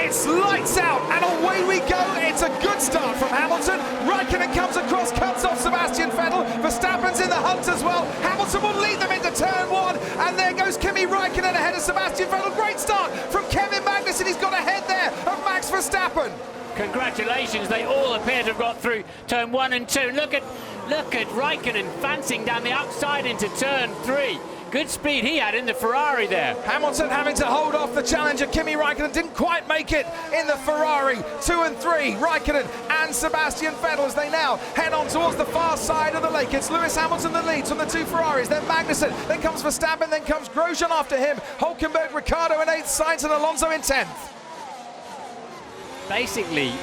It's lights out, and away we go. It's a good start from Hamilton. Raikkonen comes across, cuts off Sebastian Vettel. Verstappen's in the hunt as well. Hamilton will lead them into turn one, and there goes Kimi Raikkonen ahead of Sebastian Vettel. Great start from Kevin Magnussen. He's got ahead there of Max Verstappen. Congratulations, they all appear to have got through turn 1 and 2. Look at Raikkonen fancying down the outside into turn 3. Good speed he had in the Ferrari there. Hamilton having to hold off the challenger. Kimi Raikkonen didn't quite make it in the Ferrari. 2 and 3, Raikkonen and Sebastian Vettel as they now head on towards the far side of the lake. It's Lewis Hamilton that leads from the 2 Ferraris, then Magnussen, then comes Verstappen, then comes Grosjean after him. Hulkenberg, Ricciardo in 8th, Sainz and Alonso in 10th. Basically,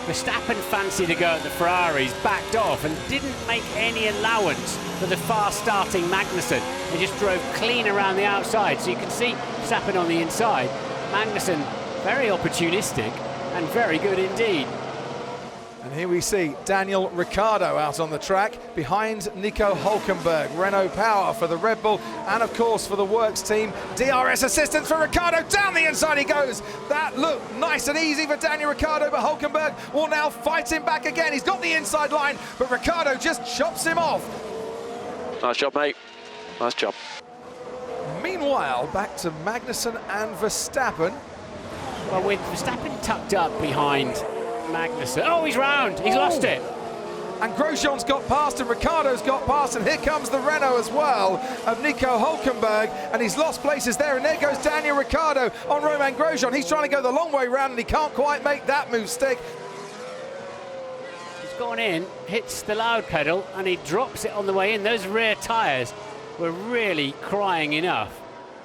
Verstappen fancied to go at the Ferraris, backed off and didn't make any allowance for the fast-starting Magnussen. He just drove clean around the outside, so you can see Verstappen on the inside. Magnussen, very opportunistic and very good indeed. And here we see Daniel Ricciardo out on the track behind Nico Hulkenberg. Renault Power for the Red Bull and of course for the Works team. DRS assistance for Ricciardo, down the inside he goes. That looked nice and easy for Daniel Ricciardo, but Hulkenberg will now fight him back again. He's got the inside line, but Ricciardo just chops him off. Nice job, mate. Nice job. Meanwhile, back to Magnussen and Verstappen. Well, with Verstappen tucked up behind Magnussen. Oh, he's round. He's lost it. And Grosjean's got past and Ricciardo's got past, and here comes the Renault as well of Nico Hulkenberg, and he's lost places there, and there goes Daniel Ricciardo on Romain Grosjean. He's trying to go the long way round and he can't quite make that move stick. He's gone in, hits the loud pedal, and he drops it on the way in. Those rear tyres were really crying enough.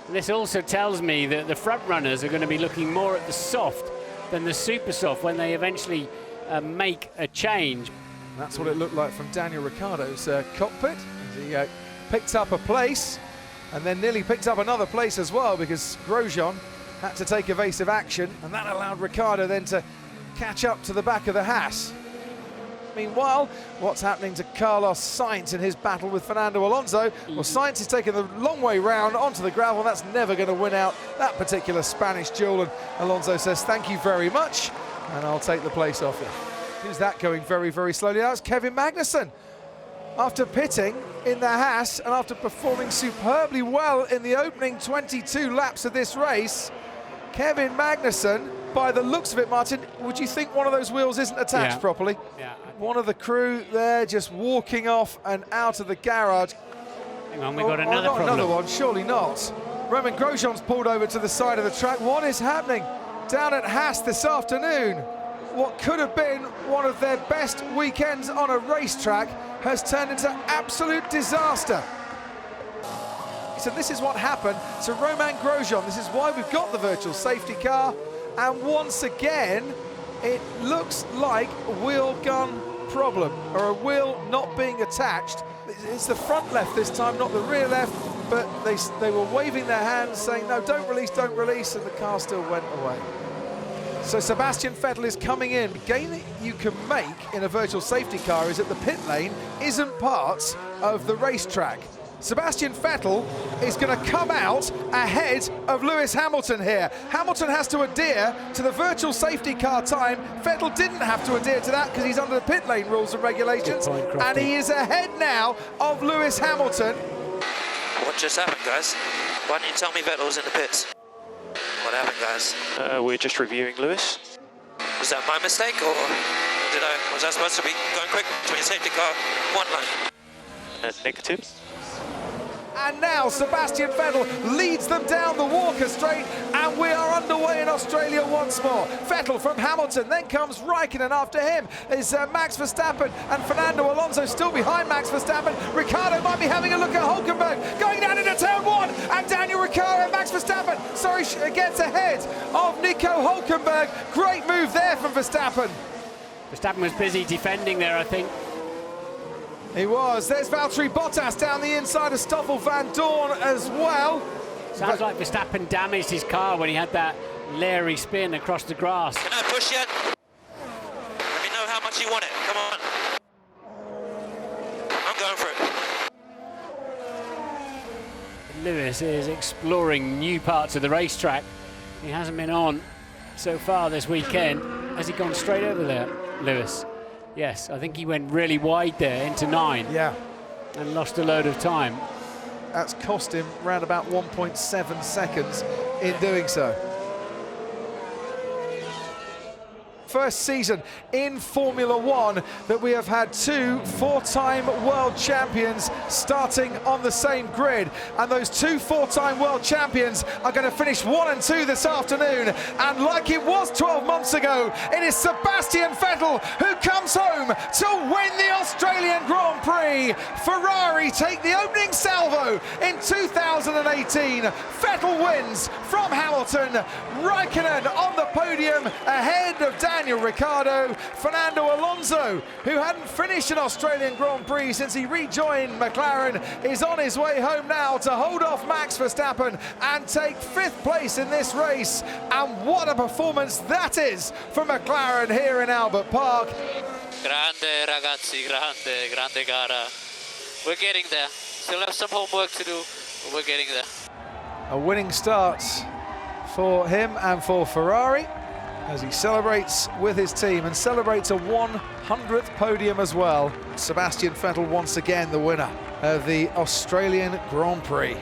And this also tells me that the front runners are going to be looking more at the soft than the super soft when they eventually make a change. That's what it looked like from Daniel Ricciardo's cockpit as he picked up a place and then nearly picked up another place as well, because Grosjean had to take evasive action, and that allowed Ricciardo then to catch up to the back of the Haas. Meanwhile, what's happening to Carlos Sainz in his battle with Fernando Alonso? Well, Sainz is taking the long way round onto the gravel. That's never going to win out that particular Spanish duel, and Alonso says thank you very much and I'll take the place off you. Who's that going very, very slowly? Now it's Kevin Magnussen. After pitting in the Haas and after performing superbly well in the opening 22 laps of this race, Kevin Magnussen, by the looks of it, Martin, would you think one of those wheels isn't attached properly? Yeah. One of the crew there just walking off and out of the garage. Hang on, we've got another problem. Another one, surely not. Romain Grosjean's pulled over to the side of the track. What is happening down at Haas this afternoon? What could have been one of their best weekends on a racetrack has turned into absolute disaster. So this is what happened to Romain Grosjean. This is why we've got the virtual safety car. And once again, it looks like a wheel gun problem, or a wheel not being attached. It's the front left this time, not the rear left, but they were waving their hands saying, no, don't release, and the car still went away. So Sebastian Vettel is coming in. The gain that you can make in a virtual safety car is that the pit lane isn't part of the racetrack. Sebastian Vettel is going to come out ahead of Lewis Hamilton here. Hamilton has to adhere to the virtual safety car time. Vettel didn't have to adhere to that because he's under the pit lane rules and regulations. And he is ahead now of Lewis Hamilton. What just happened, guys? Why didn't you tell me Vettel was in the pits? What happened, guys? We're just reviewing Lewis. Was that my mistake, or was I supposed to be going quick between safety car one line? Negative. And now Sebastian Vettel leads them down the Walker Straight, and we are underway in Australia once more. Vettel from Hamilton, then comes Raikkonen. After him is Max Verstappen, and Fernando Alonso still behind Max Verstappen. Ricciardo might be having a look at Hulkenberg, going down into turn one, and Daniel Ricciardo, Max Verstappen, gets ahead of Nico Hulkenberg. Great move there from Verstappen. Verstappen was busy defending there, I think. He was. There's Valtteri Bottas down the inside of Stoffel Van Dorn as well. Sounds like Verstappen damaged his car when he had that leery spin across the grass. Can I push yet? Let me know how much you want it. Come on. I'm going for it. Lewis is exploring new parts of the racetrack. He hasn't been on so far this weekend. Has he gone straight over there, Lewis? Yes, I think he went really wide there into 9. Yeah. And lost a load of time. That's cost him around about 1.7 seconds in doing so. First season in Formula One that we have had 2 four-time world champions starting on the same grid, and those 2 four-time world champions are going to finish 1 and 2 this afternoon. And like it was 12 months ago, it is Sebastian Vettel who comes home to win the Australian Grand Prix. Ferrari take the opening salvo in 2018. Vettel wins from Hamilton. Raikkonen on the podium ahead of Daniel Ricciardo. Fernando Alonso, who hadn't finished an Australian Grand Prix since he rejoined McLaren, is on his way home now to hold off Max Verstappen and take 5th place in this race. And what a performance that is for McLaren here in Albert Park. Grande ragazzi, grande gara. We're getting there. Still have some homework to do, but we're getting there. A winning start for him and for Ferrari as he celebrates with his team and celebrates a 100th podium as well. Sebastian Vettel once again the winner of the Australian Grand Prix.